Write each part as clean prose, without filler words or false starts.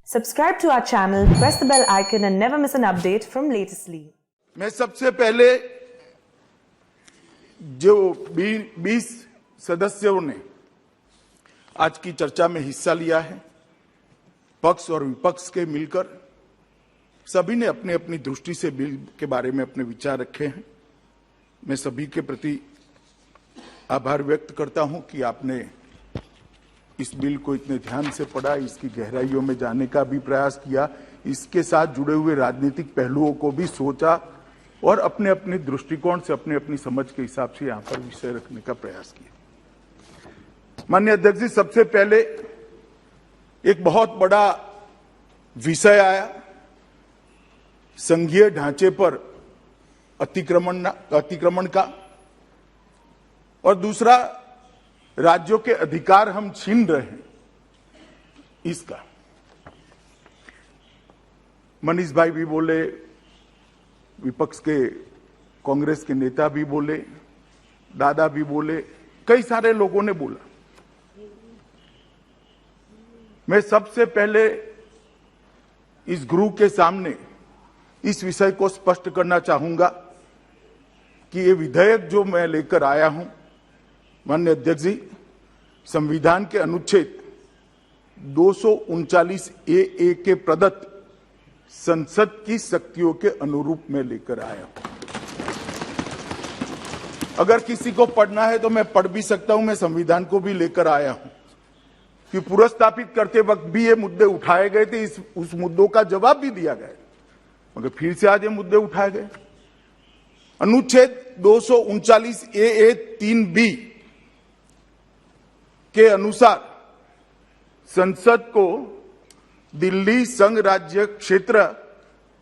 Subscribe to our channel, press the bell icon and never miss an update from Latestly. मैं सबसे पहले जो 20 सदस्यों ने आज की चर्चा में हिस्सा लिया है, पक्ष और विपक्ष के मिलकर सभी ने अपनी अपनी दृष्टि से बिल के बारे में अपने विचार रखे हैं। मैं सभी के प्रति आभार व्यक्त करता हूं कि आपने इस बिल को इतने ध्यान से पढ़ा, इसकी गहराइयों में जाने का भी प्रयास किया, इसके साथ जुड़े हुए राजनीतिक पहलुओं को भी सोचा और अपने अपने दृष्टिकोण से अपने अपनी समझ के हिसाब से यहां पर विषय रखने का प्रयास किया। माननीय अध्यक्ष जी, सबसे पहले एक बहुत बड़ा विषय आया, संघीय ढांचे पर अतिक्रमण का, और दूसरा राज्यों के अधिकार हम छीन रहे हैं इसका। मनीष भाई भी बोले, विपक्ष के कांग्रेस के नेता भी बोले, दादा भी बोले, कई सारे लोगों ने बोला। मैं सबसे पहले इस गृह के सामने इस विषय को स्पष्ट करना चाहूंगा कि ये विधेयक जो मैं लेकर आया हूं, माननीय अध्यक्ष जी, संविधान के अनुच्छेद 239 ए के प्रदत्त संसद की शक्तियों के अनुरूप में लेकर आया हूं। अगर किसी को पढ़ना है तो मैं पढ़ भी सकता हूं, मैं संविधान को भी लेकर आया हूं कि पुनर्स्थापित करते वक्त भी ये मुद्दे उठाए गए थे, उस मुद्दों का जवाब भी दिया गया, मगर फिर से आज ये मुद्दे उठाए गए। अनुच्छेद 239 ए 3B के अनुसार संसद को दिल्ली संघ राज्य क्षेत्र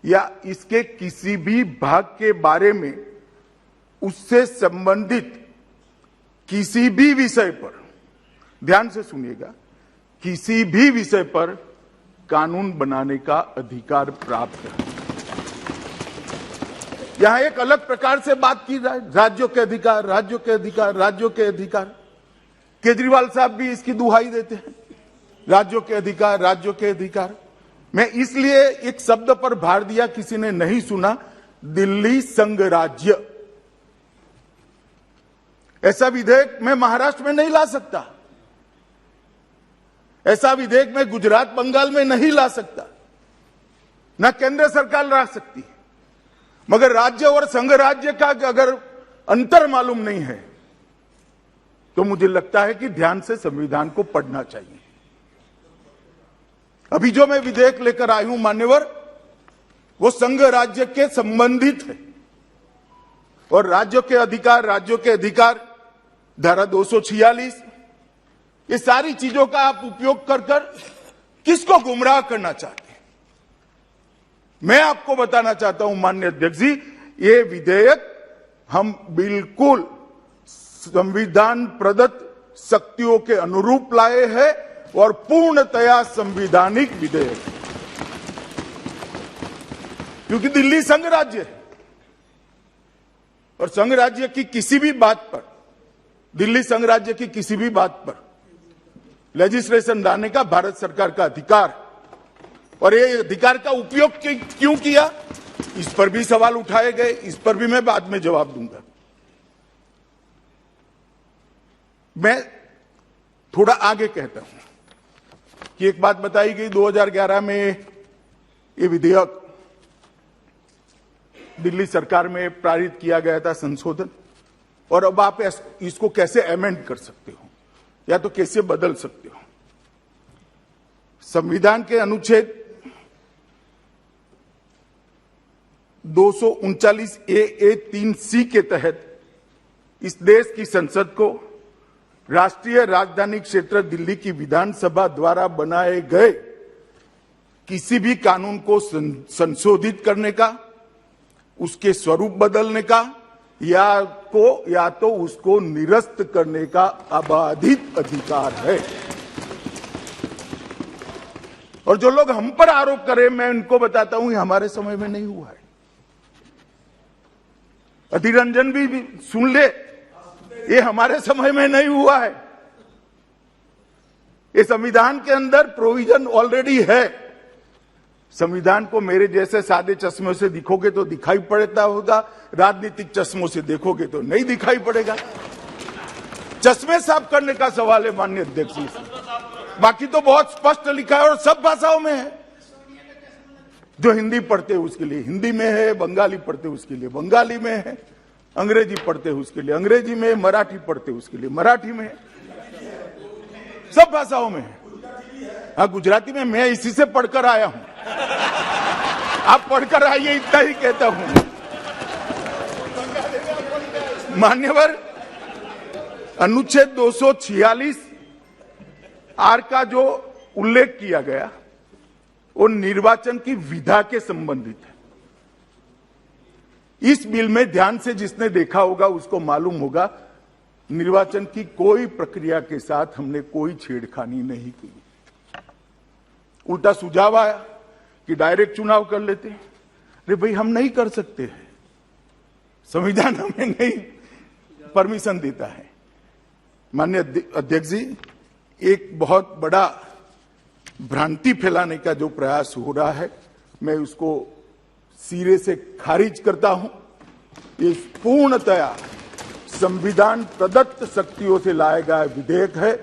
या इसके किसी भी भाग के बारे में उससे संबंधित किसी भी विषय पर, ध्यान से सुनिएगा, किसी भी विषय पर कानून बनाने का अधिकार प्राप्त है। यहां एक अलग प्रकार से बात की जाए, राज्यों के अधिकार, राज्यों के अधिकार, राज्यों के अधिकार। केजरीवाल साहब भी इसकी दुहाई देते हैं, राज्यों के अधिकार, राज्यों के अधिकार। मैं इसलिए एक शब्द पर भार दिया, किसी ने नहीं सुना, दिल्ली संघ राज्य। ऐसा विधेयक मैं महाराष्ट्र में नहीं ला सकता, ऐसा विधेयक मैं गुजरात बंगाल में नहीं ला सकता, ना केंद्र सरकार ला सकती। मगर राज्य और संघ राज्य का अगर अंतर मालूम नहीं है तो मुझे लगता है कि ध्यान से संविधान को पढ़ना चाहिए। अभी जो मैं विधेयक लेकर आई हूं मान्यवर, वो संघ राज्य के संबंधित है, और राज्यों के अधिकार धारा 246, ये सारी चीजों का आप उपयोग कर किसको गुमराह करना चाहते हैं। मैं आपको बताना चाहता हूं माननीय अध्यक्ष जी, ये विधेयक हम बिल्कुल संविधान प्रदत्त शक्तियों के अनुरूप लाए हैं और पूर्णतया संवैधानिक विधेयक, क्योंकि दिल्ली संघ राज्य है और संघ राज्य की किसी भी बात पर, दिल्ली संघ राज्य की किसी भी बात पर लेजिस्लेशन लाने का भारत सरकार का अधिकार, और ये अधिकार का उपयोग क्यों किया, इस पर भी सवाल उठाए गए, इस पर भी मैं बाद में जवाब दूंगा। मैं थोड़ा आगे कहता हूं कि एक बात बताई गई, 2011 में ये विधेयक दिल्ली सरकार में पारित किया गया था, संशोधन, और अब आप इसको कैसे अमेंड कर सकते हो या तो कैसे बदल सकते हो। संविधान के अनुच्छेद 239 ए 3C के तहत इस देश की संसद को राष्ट्रीय राजधानी क्षेत्र दिल्ली की विधानसभा द्वारा बनाए गए किसी भी कानून को संशोधित करने का, उसके स्वरूप बदलने का या तो उसको निरस्त करने का अबाधित अधिकार है। और जो लोग हम पर आरोप करें, मैं उनको बताता हूं, ये हमारे समय में नहीं हुआ है। अधीर रंजन भी सुन ले, ये हमारे समय में नहीं हुआ है। ये संविधान के अंदर प्रोविजन ऑलरेडी है संविधान को मेरे जैसे सादे चश्मों से देखोगे तो दिखाई पड़ता होगा, राजनीतिक चश्मों से देखोगे तो नहीं दिखाई पड़ेगा। चश्मे साफ करने का सवाल है माननीय अध्यक्ष जी से। बाकी तो बहुत स्पष्ट लिखा है और सब भाषाओं में है। जो हिंदी पढ़ते हैं उसके लिए हिंदी में है, बंगाली पढ़ते हैं उसके लिए बंगाली में है, अंग्रेजी पढ़ते हैं उसके लिए अंग्रेजी में, मराठी पढ़ते हैं उसके लिए मराठी में है, सब भाषाओं में है। हाँ, गुजराती में मैं इसी से पढ़कर आया हूं, आप पढ़कर आइए, इतना ही कहता हूं। मान्यवर, अनुच्छेद 246 आर का जो उल्लेख किया गया वो निर्वाचन की विधा के संबंधित है। इस बिल में ध्यान से जिसने देखा होगा उसको मालूम होगा निर्वाचन की कोई प्रक्रिया के साथ हमने कोई छेड़खानी नहीं की। उल्टा सुझाव आया कि डायरेक्ट चुनाव कर लेते। अरे भाई, हम नहीं कर सकते हैं, संविधान हमें नहीं परमिशन देता है। माननीय अध्यक्ष जी, एक बहुत बड़ा भ्रांति फैलाने का जो प्रयास हो रहा है, मैं उसको सिरे से खारिज करता हूं। ये पूर्णतया संविधान प्रदत्त शक्तियों से लाया गया विधेयक है।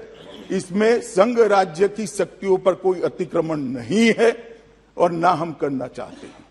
इसमें संघ राज्य की शक्तियों पर कोई अतिक्रमण नहीं है और ना हम करना चाहते हैं।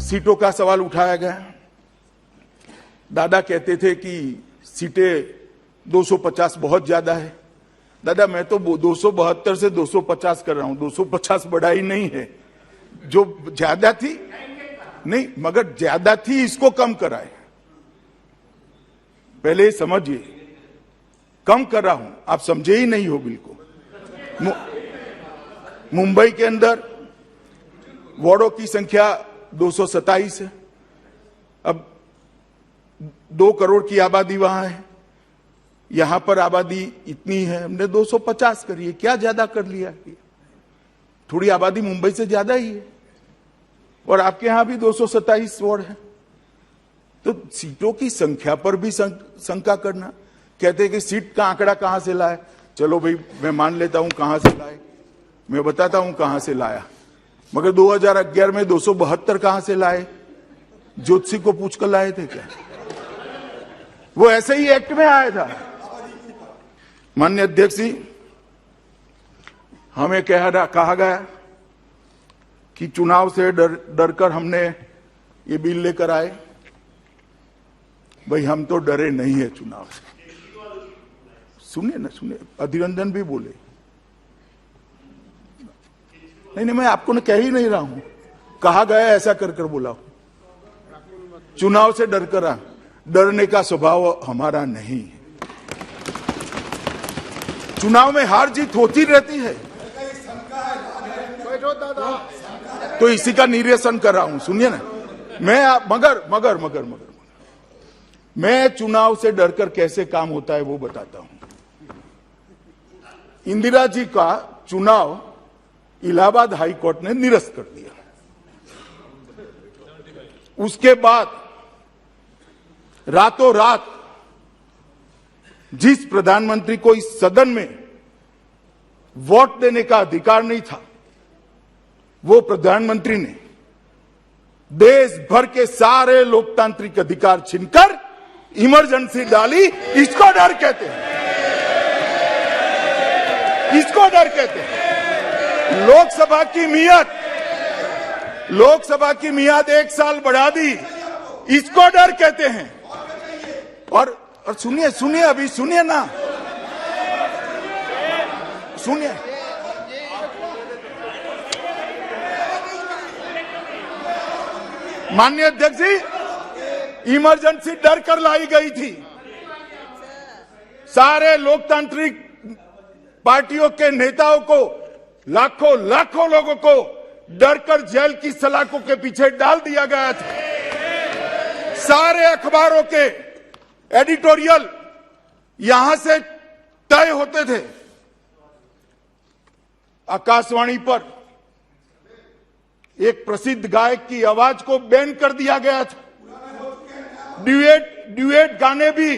सीटों का सवाल उठाया गया। दादा कहते थे कि सीटें 250 बहुत ज्यादा है। दादा, मैं तो 272 से 250 कर रहा हूं, 250 बढ़ाई नहीं है। जो ज्यादा थी नहीं, मगर ज्यादा थी इसको कम कराए। पहले समझिए, कम कर रहा हूं, आप समझे ही नहीं हो बिल्कुल। मुंबई के अंदर वार्डों की संख्या 227 है। अब 2 करोड़ की आबादी वहां है, यहां पर आबादी इतनी है, हमने 250 करी है। क्या ज्यादा कर लिया? थोड़ी आबादी मुंबई से ज्यादा ही है और आपके यहां भी 227 वार्ड है। तो सीटों की संख्या पर भी शंका करना। कहते हैं कि सीट का आंकड़ा कहां से लाए। चलो भाई, मैं मान लेता हूं कहां से लाए, मैं बताता हूं कहां से लाया। मगर 2011 में 272 कहां से लाए? ज्योतिषी को पूछकर लाए थे क्या? वो ऐसे ही एक्ट में आया था। माननीय अध्यक्ष जी, हमें कहा गया कि चुनाव से डरकर हमने ये बिल लेकर आए। भाई हम तो डरे नहीं है चुनाव से। सुनिए ना, सुनिए, अधीर रंजन भी बोले। नहीं, मैं आपको न कह ही नहीं रहा हूं, कहा गया ऐसा कर बोला हूं। चुनाव से डरने का स्वभाव हमारा नहीं है। चुनाव में हार जीत होती रहती है, तो इसी का निरीक्षण कर रहा हूं। सुनिए ना, मगर मैं चुनाव से डरकर कैसे काम होता है वो बताता हूं। इंदिरा जी का चुनाव इलाहाबाद हाई कोर्ट ने निरस्त कर दिया। उसके बाद रातों रात जिस प्रधानमंत्री को इस सदन में वोट देने का अधिकार नहीं था, वो प्रधानमंत्री ने देश भर के सारे लोकतांत्रिक अधिकार छीनकर इमरजेंसी डाली। इसको डर कहते हैं, इसको डर कहते हैं। लोकसभा की मियाद 1 साल बढ़ा दी, इसको डर कहते हैं। और सुनिए, अभी सुनिए ना, सुनिए। माननीय अध्यक्ष जी, इमरजेंसी डर कर लाई गई थी। सारे लोकतांत्रिक पार्टियों के नेताओं को, लाखों लोगों को डरकर जेल की सलाखों के पीछे डाल दिया गया था। सारे अखबारों के एडिटोरियल यहां से तय होते थे। आकाशवाणी पर एक प्रसिद्ध गायक की आवाज को बैन कर दिया गया था। ड्यूएट गाने भी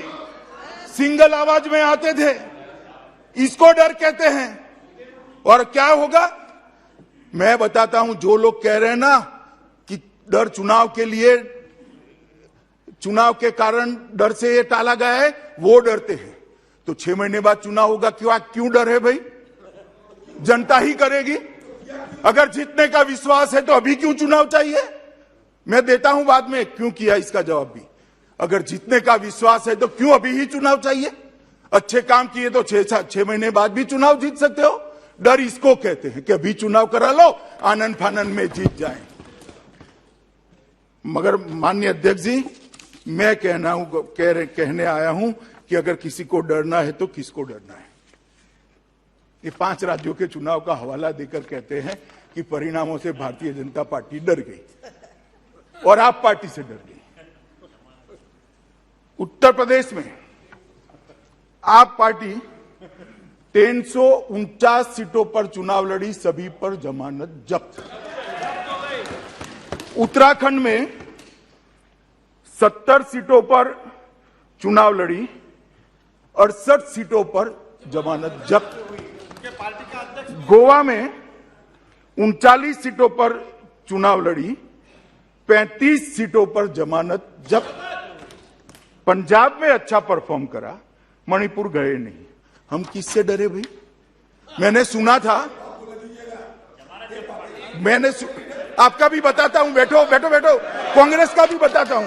सिंगल आवाज में आते थे। इसको डर कहते हैं। और क्या होगा मैं बताता हूं। जो लोग कह रहे हैं ना कि डर चुनाव के कारण डर से ये टाला गया है, वो डरते हैं। तो 6 महीने बाद चुनाव होगा, क्यों डर है भाई? जनता ही करेगी। अगर जीतने का विश्वास है तो अभी क्यों चुनाव चाहिए? मैं देता हूं बाद में क्यों किया इसका जवाब भी। अगर जीतने का विश्वास है तो क्यों अभी ही चुनाव चाहिए? अच्छे काम किए तो 6 महीने बाद भी चुनाव जीत सकते हो। डर इसको कहते हैं कि अभी चुनाव करा लो, आनंद फानंद में जीत जाएं। मगर माननीय अध्यक्ष जी, मैं कहने आया हूं कि अगर किसी को डरना है तो किसको डरना है? ये 5 राज्यों के चुनाव का हवाला देकर कहते हैं कि परिणामों से भारतीय जनता पार्टी डर गई और आप पार्टी से डर गई। उत्तर प्रदेश में आप पार्टी 349 सीटों पर चुनाव लड़ी, सभी पर जमानत जब्त। उत्तराखंड में 70 सीटों पर चुनाव लड़ी, 68 सीटों पर जमानत जब्त। गोवा में 39 सीटों पर चुनाव लड़ी, 35 सीटों पर जमानत जब्त। पंजाब में अच्छा परफॉर्म करा, मणिपुर गए नहीं। हम किससे डरे भाई? मैंने सुना था, आपका भी बताता हूं, बैठो कांग्रेस का भी बताता हूं।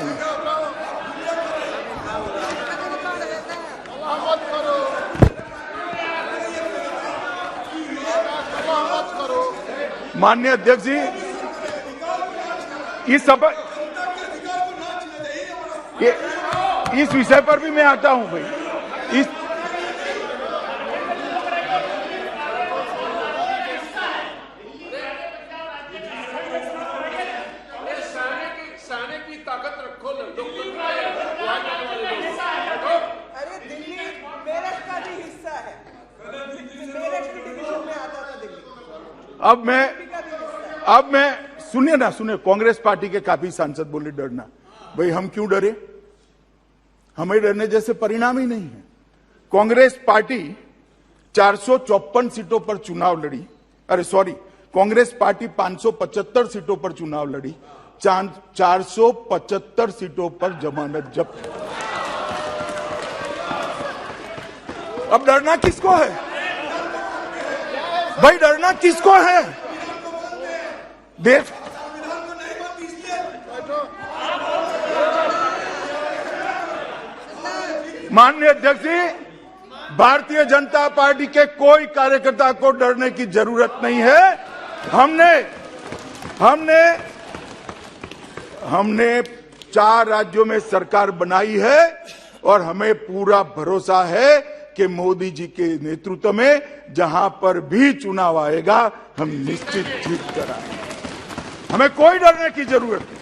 माननीय अध्यक्ष जी, इस विषय पर भी मैं आता हूं भाई। अरे दिल्ली मेरठ का भी हिस्सा है, मेरठ की डिवीजन में आता था दिल्ली। अब मैं सुनिए, कांग्रेस पार्टी के काफी सांसद बोले डरना। भाई हम क्यों डरे? हमें डरने जैसे परिणाम ही नहीं है। कांग्रेस पार्टी 454 सीटों पर चुनाव लड़ी, कांग्रेस पार्टी 575 सीटों पर चुनाव लड़ी, 475 सीटों पर जमानत जब्त। अब डरना किसको है भाई, डरना किसको है? देश माननीय अध्यक्ष जी, भारतीय जनता पार्टी के कोई कार्यकर्ता को डरने की जरूरत नहीं है। हमने 4 राज्यों में सरकार बनाई है और हमें पूरा भरोसा है कि मोदी जी के नेतृत्व में जहां पर भी चुनाव आएगा हम निश्चित जीत कर आएंगे। हमें कोई डरने की जरूरत नहीं।